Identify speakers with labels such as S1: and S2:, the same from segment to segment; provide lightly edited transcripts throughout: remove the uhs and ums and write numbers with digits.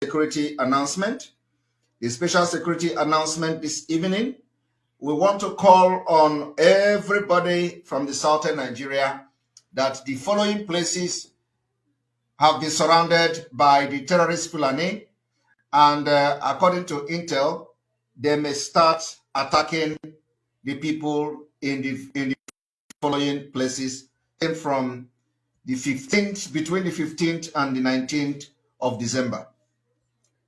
S1: security announcement. The special security announcement this evening. We want to call on everybody from the southern Nigeria that the following places have been surrounded by the terrorist Fulani, and according to intel, they may start attacking the people in the following places from the 15th, between the 15th and the 19th of December.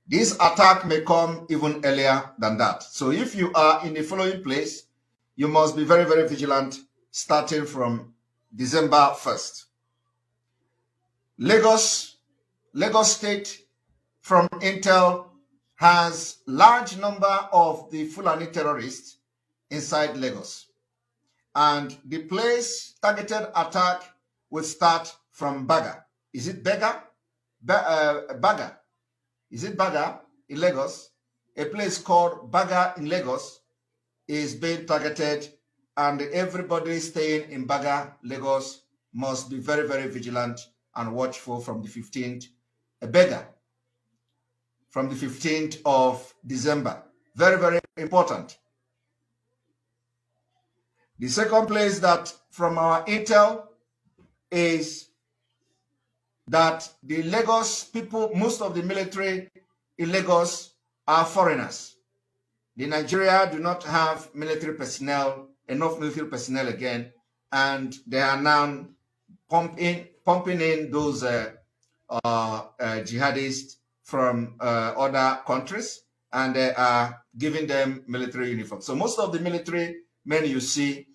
S1: This attack may come even earlier than that. So if you are in the following place, you must be very, very vigilant starting from December 1st. Lagos State, from intel, has large number of the Fulani terrorists inside Lagos. And the place targeted attack will start from Baga. Is it Baga? Baga. Is it Baga in Lagos? A place called Baga in Lagos is being targeted, and everybody staying in Baga, Lagos, must be very, very vigilant and watchful from the 15th. Baga, from the 15th of December. Very, very important. The second place that from our intel is that the Lagos people, most of the military in Lagos are foreigners. The Nigeria do not have military personnel, enough military personnel again, and they are now pumping in those jihadists from other countries, and they are giving them military uniforms. So most of the military men you see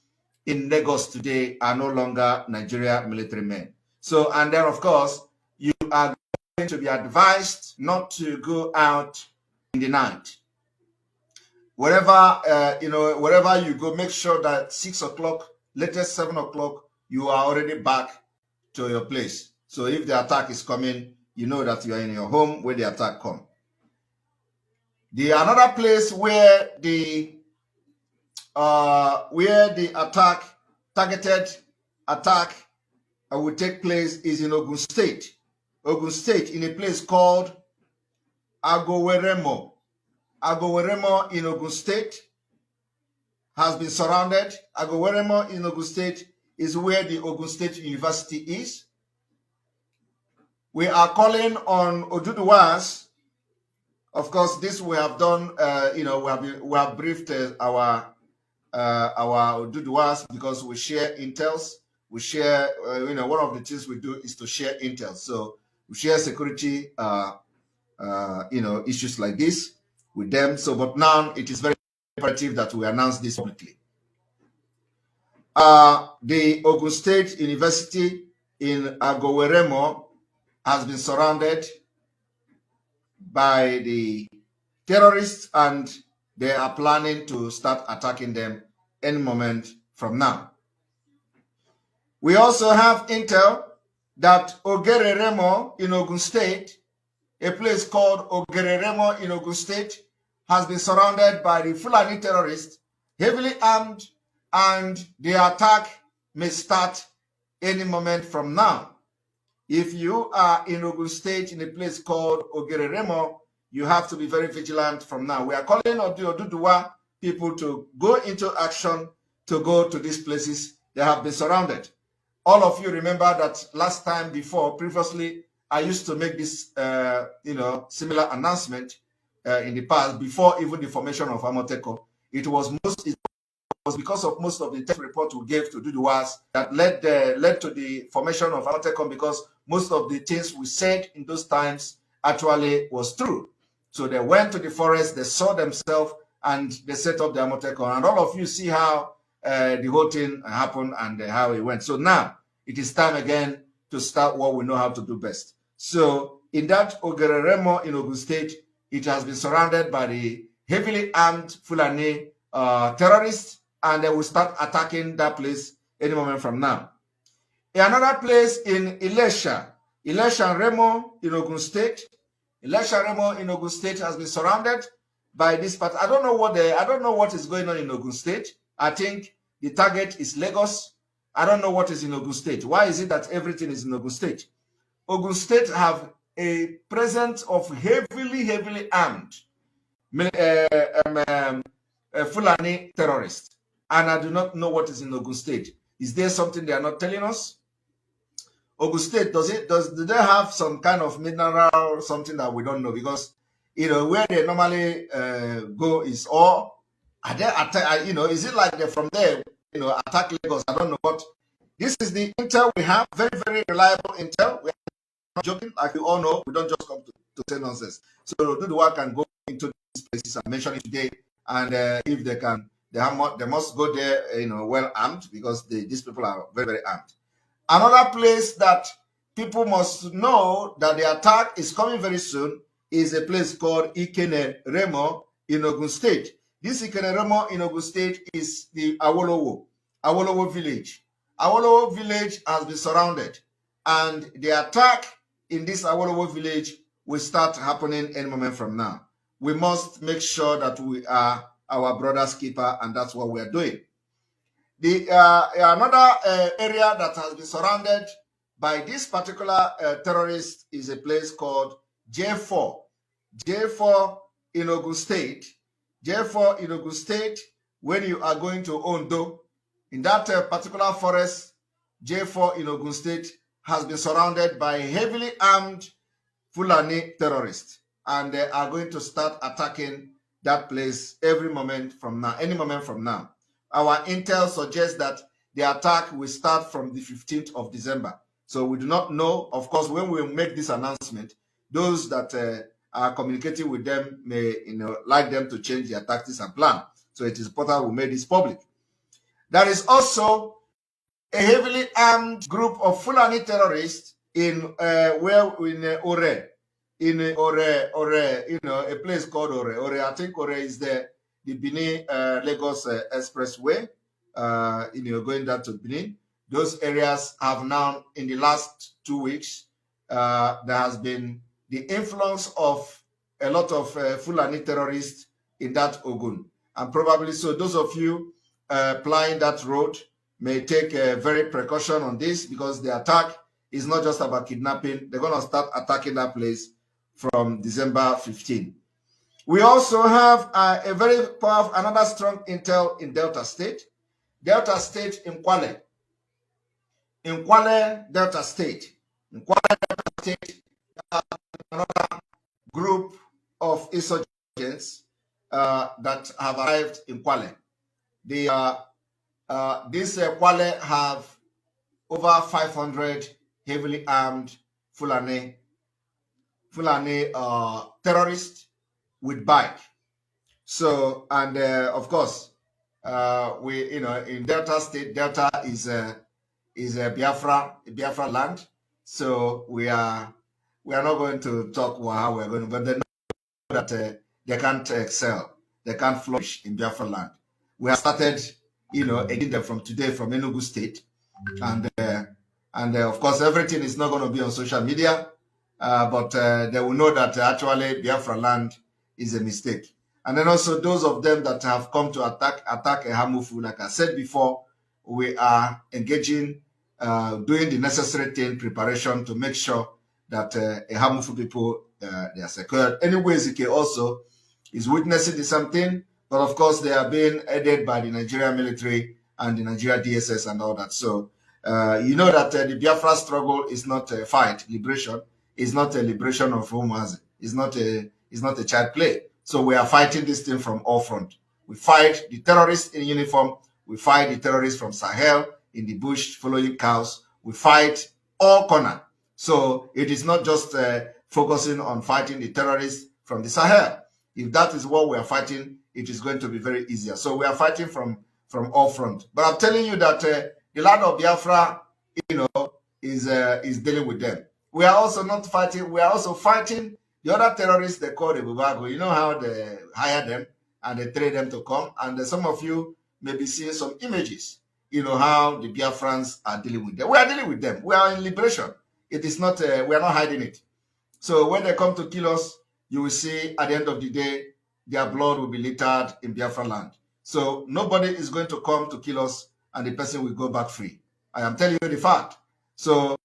S1: in Lagos today are no longer Nigeria military men. So, and then of course, you are going to be advised not to go out in the night. Wherever, wherever you go, make sure that 6 o'clock, latest 7 o'clock, you are already back to your place. So if the attack is coming, you know that you are in your home where the attack comes. The another place where the targeted attack will take place is in Ogun State. Ogun State, in a place called Agoweremo. Agoweremo in Ogun State has been surrounded. Agoweremo in Ogun State is where the Ogun State University is. We are calling on Oduduwas. Of course, this we have done. We have briefed our Oduduwas because we share intels. We share. One of the things we do is to share intel. So we share security, issues like this with them. So, but now it is very imperative that we announce this publicly. The Ogun State University in Agoweremo has been surrounded by the terrorists, and they are planning to start attacking them any moment from now. We also have intel that Ogereremo in Ogun State, a place called Ogereremo in Ogun State, has been surrounded by the Fulani terrorists, heavily armed, and the attack may start any moment from now. If you are in Ogun State in a place called Ogereremo, you have to be very vigilant from now. We are calling on the Oduduwa people to go into action, to go to these places. They have been surrounded. All of you remember that last time previously, I used to make this, similar announcement in the past, before even the formation of Amotekun. It was because of most of the test report we gave to Oduduwas that led to the formation of Amotekun, because most of the things we said in those times actually was true. So they went to the forest, they saw themselves, and they set up the Amotekun. And all of you see how the whole thing happened and how it went. So now it is time again to start what we know how to do best. So in that Ogereremo in Ogun State, it has been surrounded by the heavily armed Fulani terrorists, and they will start attacking that place any moment from now. Another place in Ilesha Remo in Ogun State. Ilesha Remo in Ogun State has been surrounded by this part. I don't know what is going on in Ogun State. I think the target is Lagos. I don't know what is in Ogun State. Why is it that everything is in Ogun State? Ogun State have a presence of heavily armed Fulani terrorists. And I do not know what is in Ogun State. Is there something they are not telling us? Ogun State, do they have some kind of mineral or something that we don't know? Because, where they normally go is, or are they, is it like they're from there, attack Lagos? I don't know. But this is the intel we have, very, very reliable intel. We are not joking. Like you all know, we don't just come to say nonsense. So do the work and go into these places I mentioned it today. And if they can, they must go there, well armed, because these people are very, very armed. Another place that people must know that the attack is coming very soon is a place called Ikene Remo in Ogun State. This Ikene Remo in Ogun State is the Awolowo village. Awolowo village has been surrounded, and the attack in this Awolowo village will start happening any moment from now. We must make sure that we are our brother's keeper, and that's what we are doing. The another area that has been surrounded by this particular terrorist is a place called J4. J4 in Ogun State. J4 in Ogun State, when you are going to Ondo, in that particular forest, J4 in Ogun State has been surrounded by heavily armed Fulani terrorists, and they are going to start attacking that place every moment from now, any moment from now. Our intel suggests that the attack will start from the 15th of December. So we do not know. Of course, when we make this announcement, those that are communicating with them may like them to change their tactics and plan. So it is important we made this public. There is also a heavily armed group of Fulani terrorists in Ore. In Ore, a place called Ore. Ore, I think Ore is the Benin Lagos Expressway, going down to Benin. Those areas have now, in the last 2 weeks, there has been the influence of a lot of Fulani terrorists in that Ogun. And probably, so those of you plying that road may take very precaution on this, because the attack is not just about kidnapping. They're going to start attacking that place from December 15. We also have a very powerful, another strong intel in Delta State. Delta State in Kwale. In Kwale, Delta State. In Kwale, Delta State, another group of insurgents that have arrived in Kwale. This Kwale have over 500 heavily armed Fulani terrorists with bike. So, and of course, we, in Delta State, Delta is a Biafra land. So we are not going to talk how we're going, but they know that they can't excel, they can't flourish in Biafra land. We have started, again them from today from Enugu State, and of course everything is not going to be on social media, but they will know that actually Biafra land is a mistake. And then also those of them that have come to attack Ehamufu, like I said before, we are engaging, doing the necessary preparation to make sure that Ehamufu people, they are secured. Anyway, Zike also is witnessing the same thing, but of course they are being aided by the Nigerian military and the Nigeria DSS and all that. So you know that the Biafra struggle is not a fight. Liberation is not a liberation of Umuazi. It's not a child play. So we are fighting this thing from all fronts. We fight the terrorists in uniform. We fight the terrorists from Sahel in the bush following cows. We fight all corners. So it is not just focusing on fighting the terrorists from the Sahel. If that is what we are fighting, it is going to be very easier. So we are fighting from all fronts. But I'm telling you that the land of Biafra, is dealing with them. We are also not fighting. We are also fighting the other terrorists they call the Bubago. You know how they hire them and they train them to come. And some of you may be seeing some images. How the Biafrans are dealing with them. We are dealing with them. We are in liberation. It is not. We are not hiding it. So when they come to kill us, you will see at the end of the day, their blood will be littered in Biafra land. So nobody is going to come to kill us and the person will go back free. I am telling you the fact. So